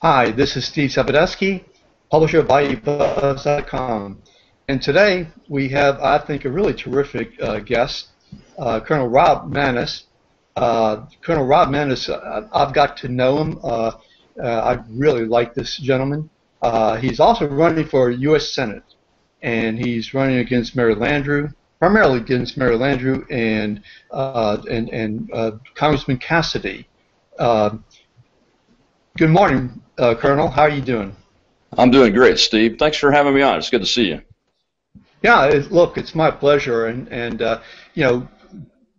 Hi, this is Steve Sabadeski, publisher of BuyUBuzz.com. And today we have, I think, a really terrific guest, Colonel Rob Maness. Colonel Rob Maness, I've got to know him. I really like this gentleman. He's also running for U.S. Senate, and he's running against Mary Landrieu, primarily against Mary Landrieu and Congressman Cassidy. Good morning, Colonel. How are you doing? I'm doing great, Steve. Thanks for having me on. It's good to see you. Yeah, look, it's my pleasure. And you know,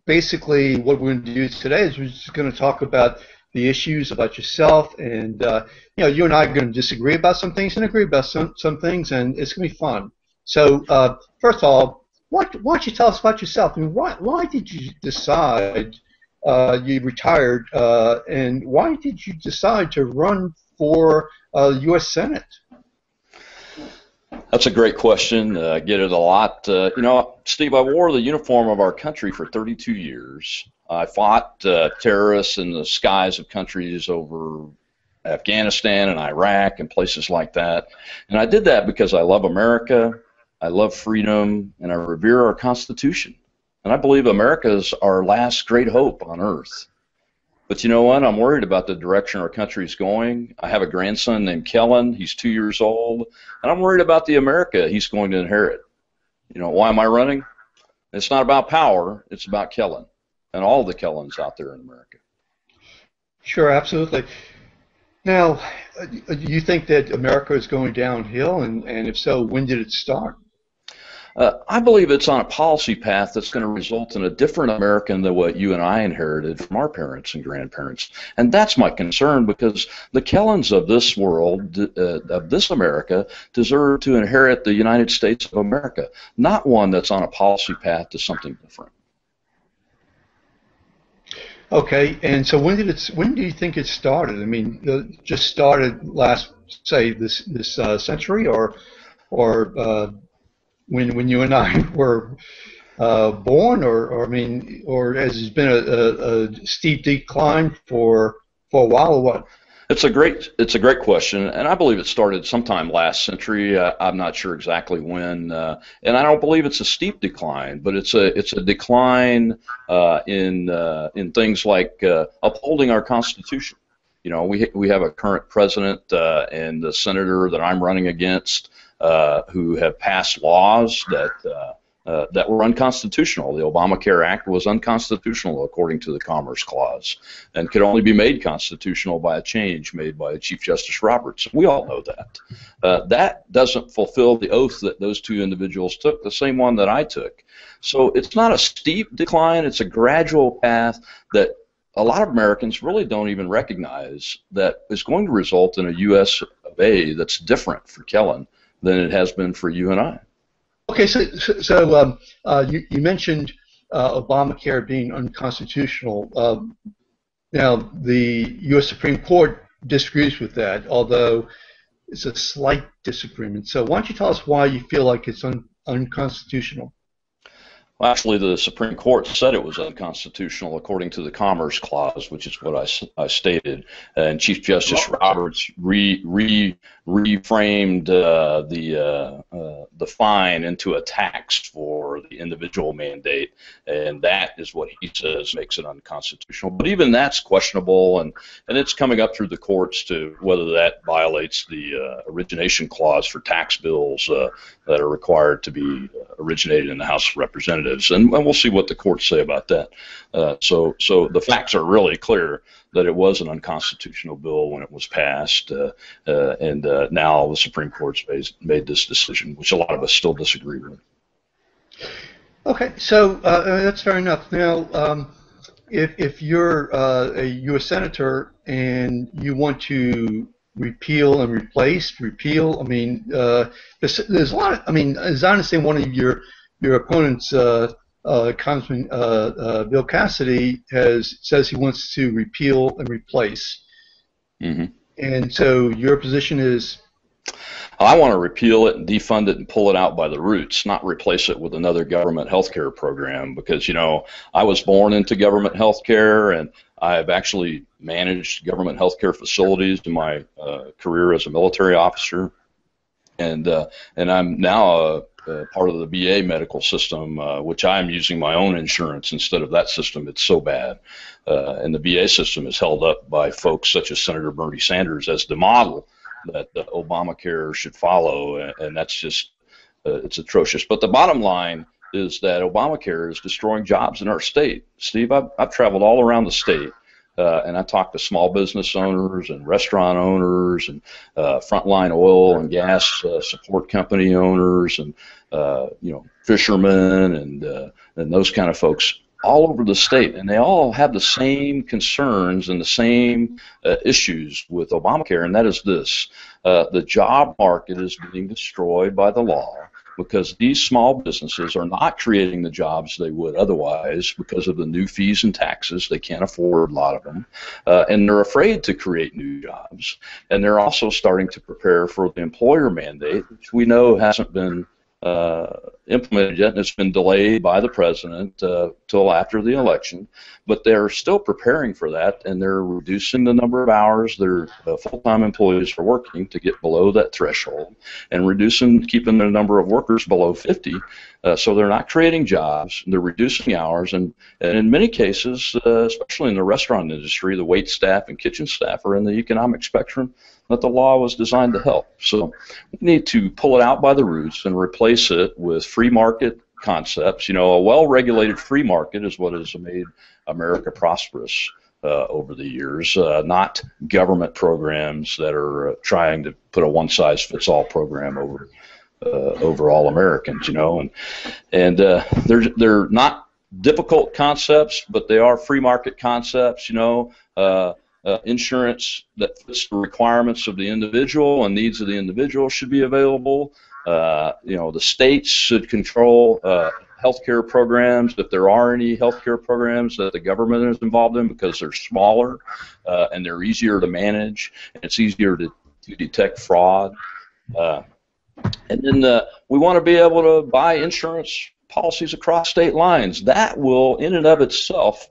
basically what we're going to do today is we're just going to talk about the issues, about yourself, and you know, you and I are going to disagree about some things and agree about some things, and it's going to be fun. So first of all, why don't you tell us about yourself? I mean, why did you decide you retired, and why did you decide to run for U.S. Senate? That's a great question. I get it a lot. You know, Steve, I wore the uniform of our country for 32 years. I fought terrorists in the skies of countries over Afghanistan and Iraq and places like that. And I did that because I love America, I love freedom, and I revere our Constitution. And I believe America is our last great hope on earth. But you know what? I'm worried about the direction our country is going. I have a grandson named Kellen. He's 2 years old. And I'm worried about the America he's going to inherit. You know, why am I running? It's not about power. It's about Kellen and all the Kellens out there in America. Sure, absolutely. Now, do you think that America is going downhill? And if so, when did it start? I believe it's on a policy path that's going to result in a different American than what you and I inherited from our parents and grandparents. And that's my concern, because the Kellens of this world, of this America, deserve to inherit the United States of America, not one that's on a policy path to something different. Okay, and so when do you think it started? I mean, just started last, say, this century, or when you and I were born, or I mean, or has it been a steep decline for a while, or what? It's a great question, and I believe it started sometime last century. I'm not sure exactly when, and I don't believe it's a steep decline, but it's a decline in things like upholding our Constitution. You know, we have a current president and the senator that I'm running against who have passed laws that were unconstitutional. The Obamacare Act was unconstitutional according to the Commerce Clause, and could only be made constitutional by a change made by Chief Justice Roberts. We all know that. That doesn't fulfill the oath that those two individuals took, the same one that I took. So it's not a steep decline, it's a gradual path that a lot of Americans really don't even recognize, that is going to result in a U.S. of A. that's different for Kellen than it has been for you and I. Okay, so you mentioned Obamacare being unconstitutional. Now, the U.S. Supreme Court disagrees with that, although it's a slight disagreement. So why don't you tell us why you feel like it's unconstitutional? Well, actually, the Supreme Court said it was unconstitutional according to the Commerce Clause, which is what I stated. And Chief Justice Roberts reframed the fine into a tax for the individual mandate, and that is what he says makes it unconstitutional. But even that's questionable, and it's coming up through the courts to whether that violates the origination clause for tax bills that are required to be originated in the House of Representatives. And we'll see what the courts say about that. So the facts are really clear that it was an unconstitutional bill when it was passed, and now the Supreme Court's made this decision, which a lot of us still disagree with. Okay, so that's fair enough. Now, if you're a U.S. Senator and you want to repeal and replace, I mean, there's a lot of, I mean, as I understand, one of your opponents, Congressman Bill Cassidy, says he wants to repeal and replace. Mm-hmm. And so your position is? I want to repeal it and defund it and pull it out by the roots, not replace it with another government health care program, because, you know, I was born into government health care, and I've actually managed government health care facilities in my career as a military officer, and I'm now part of the VA medical system, which I'm using my own insurance instead of that system. It's so bad. And the VA system is held up by folks such as Senator Bernie Sanders as the model that Obamacare should follow, and that's just, it's atrocious. But the bottom line is that Obamacare is destroying jobs in our state. Steve, I've traveled all around the state, and I talked to small business owners and restaurant owners and frontline oil and gas support company owners and fishermen and those kind of folks all over the state, and they all have the same concerns and the same issues with Obamacare, and that is this: the job market is being destroyed by the law because these small businesses are not creating the jobs they would otherwise because of the new fees and taxes. They can't afford a lot of them, and they're afraid to create new jobs, and they're also starting to prepare for the employer mandate, which we know hasn't been implemented yet, and it's been delayed by the president till after the election, but they're still preparing for that, and they're reducing the number of hours their full-time employees are working to get below that threshold, and keeping the number of workers below 50, so they're not creating jobs, they're reducing hours, and in many cases, especially in the restaurant industry, the wait staff and kitchen staff are in the economic spectrum that the law was designed to help. So we need to pull it out by the roots and replace it with free market concepts. You know, a well-regulated free market is what has made America prosperous over the years, not government programs that are trying to put a one-size-fits-all program over all Americans. You know, and they're not difficult concepts, but they are free market concepts. You know. Insurance that fits the requirements of the individual and needs of the individual should be available. The states should control healthcare programs, if there are any healthcare programs that the government is involved in, because they're smaller and they're easier to manage, and it's easier to detect fraud. And then we want to be able to buy insurance policies across state lines. That will, in and of itself,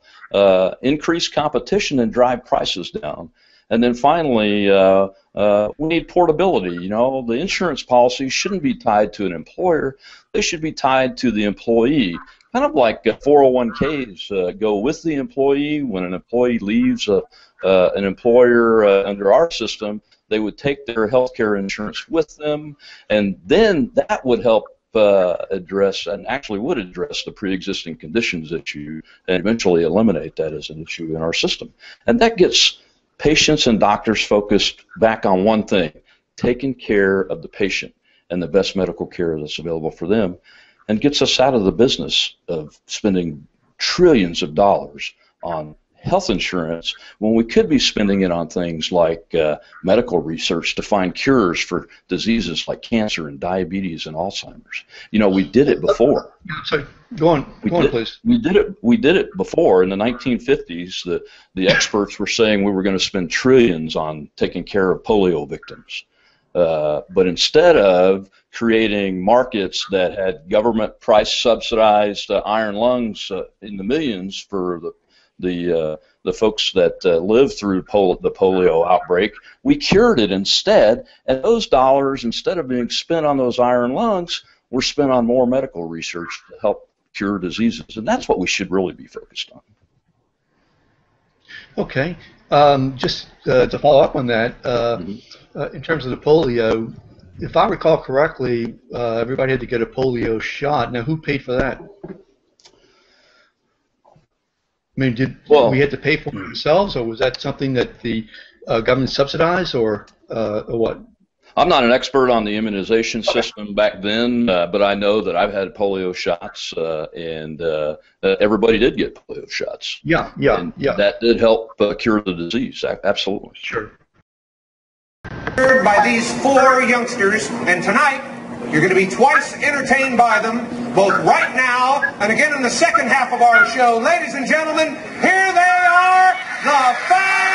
increase competition and drive prices down. And then finally, we need portability. You know, the insurance policy shouldn't be tied to an employer. They should be tied to the employee. Kind of like 401ks go with the employee. When an employee leaves an employer under our system, they would take their health care insurance with them, and then that would help address, and actually would address, the pre-existing conditions issue and eventually eliminate that as an issue in our system. And that gets patients and doctors focused back on one thing: taking care of the patient and the best medical care that's available for them, and gets us out of the business of spending trillions of dollars on health insurance when we could be spending it on things like medical research to find cures for diseases like cancer and diabetes and Alzheimer's. You know, we did it before. So go on, please. We did it before in the 1950s. The experts were saying we were going to spend trillions on taking care of polio victims. But instead of creating markets that had government price subsidized iron lungs in the millions for the folks that lived through the polio outbreak, we cured it instead, and those dollars, instead of being spent on those iron lungs, were spent on more medical research to help cure diseases, and that's what we should really be focused on. Okay, just to follow up on that, in terms of the polio, if I recall correctly, everybody had to get a polio shot. Now, who paid for that? I mean, did we had to pay for it ourselves, or was that something that the government subsidized, or what? I'm not an expert on the immunization system back then, but I know that I've had polio shots, and everybody did get polio shots. Yeah. That did help cure the disease, absolutely. Sure. By these four youngsters, and tonight you're going to be twice entertained by them, both right now and again in the second half of our show. Ladies and gentlemen, here they are, the five